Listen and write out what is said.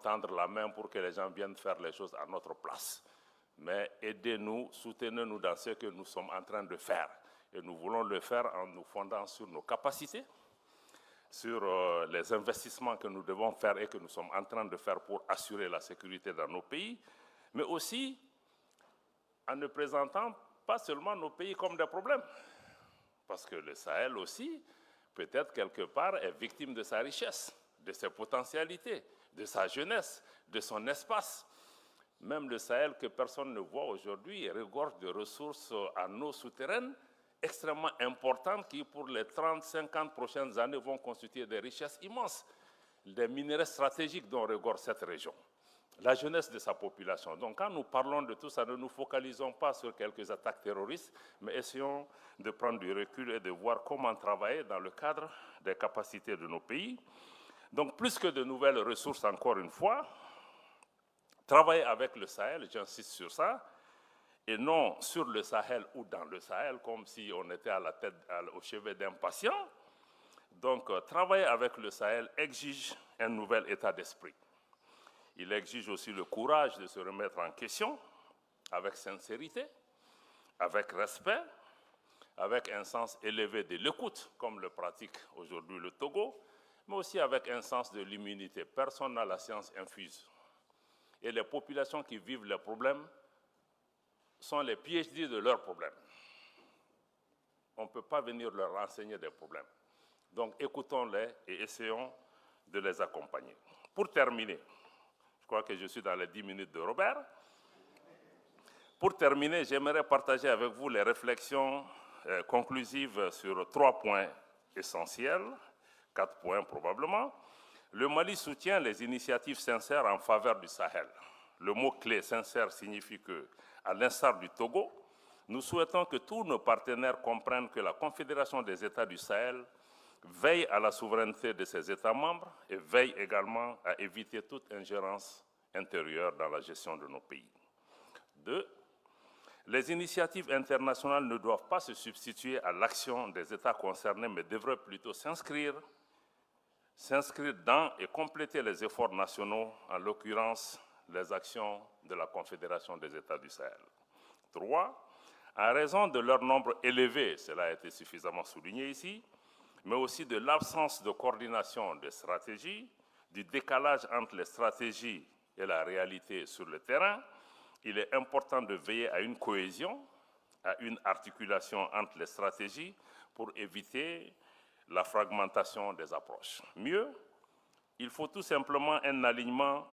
tendre la main pour que les gens viennent faire les choses à notre place. Mais aidez-nous, soutenez-nous dans ce que nous sommes en train de faire. Et nous voulons le faire en nous fondant sur nos capacités, sur les investissements que nous devons faire et que nous sommes en train de faire pour assurer la sécurité dans nos pays, mais aussi en ne présentant pas seulement nos pays comme des problèmes. Parce que le Sahel aussi, peut-être quelque part, est victime de sa richesse, de ses potentialités, de sa jeunesse, de son espace. Même le Sahel que personne ne voit aujourd'hui regorge de ressources en eau souterraine extrêmement importantes qui, pour les 30-50 prochaines années, vont constituer des richesses immenses, des minéraux stratégiques dont regorge cette région. La jeunesse de sa population. Donc quand nous parlons de tout ça, ne nous focalisons pas sur quelques attaques terroristes, mais essayons de prendre du recul et de voir comment travailler dans le cadre des capacités de nos pays. Donc plus que de nouvelles ressources, encore une fois, travailler avec le Sahel, j'insiste sur ça, et non sur le Sahel ou dans le Sahel, comme si on était à la tête, au chevet d'un patient. Donc travailler avec le Sahel exige un nouvel état d'esprit. Il exige aussi le courage de se remettre en question, avec sincérité, avec respect, avec un sens élevé de l'écoute, comme le pratique aujourd'hui le Togo, mais aussi avec un sens de l'immunité. Personne n'a la science infuse. Et les populations qui vivent les problèmes sont les PhD de leurs problèmes. On ne peut pas venir leur enseigner des problèmes. Donc écoutons-les et essayons de les accompagner. Pour terminer, je crois que je suis dans les 10 minutes de Robert. Pour terminer, j'aimerais partager avec vous les réflexions conclusives sur 3 points essentiels, 4 points probablement. Le Mali soutient les initiatives sincères en faveur du Sahel. Le mot-clé sincère signifie que, à l'instar du Togo, nous souhaitons que tous nos partenaires comprennent que la Confédération des États du Sahel veille à la souveraineté de ses États membres et veille également à éviter toute ingérence intérieure dans la gestion de nos pays. 2. Les initiatives internationales ne doivent pas se substituer à l'action des États concernés, mais devraient plutôt s'inscrire dans et compléter les efforts nationaux, en l'occurrence les actions de la Confédération des États du Sahel. 3. En raison de leur nombre élevé, cela a été suffisamment souligné ici, mais aussi de l'absence de coordination des stratégies, du décalage entre les stratégies et la réalité sur le terrain, il est important de veiller à une cohésion, à une articulation entre les stratégies pour éviter la fragmentation des approches. Mieux, il faut tout simplement un alignement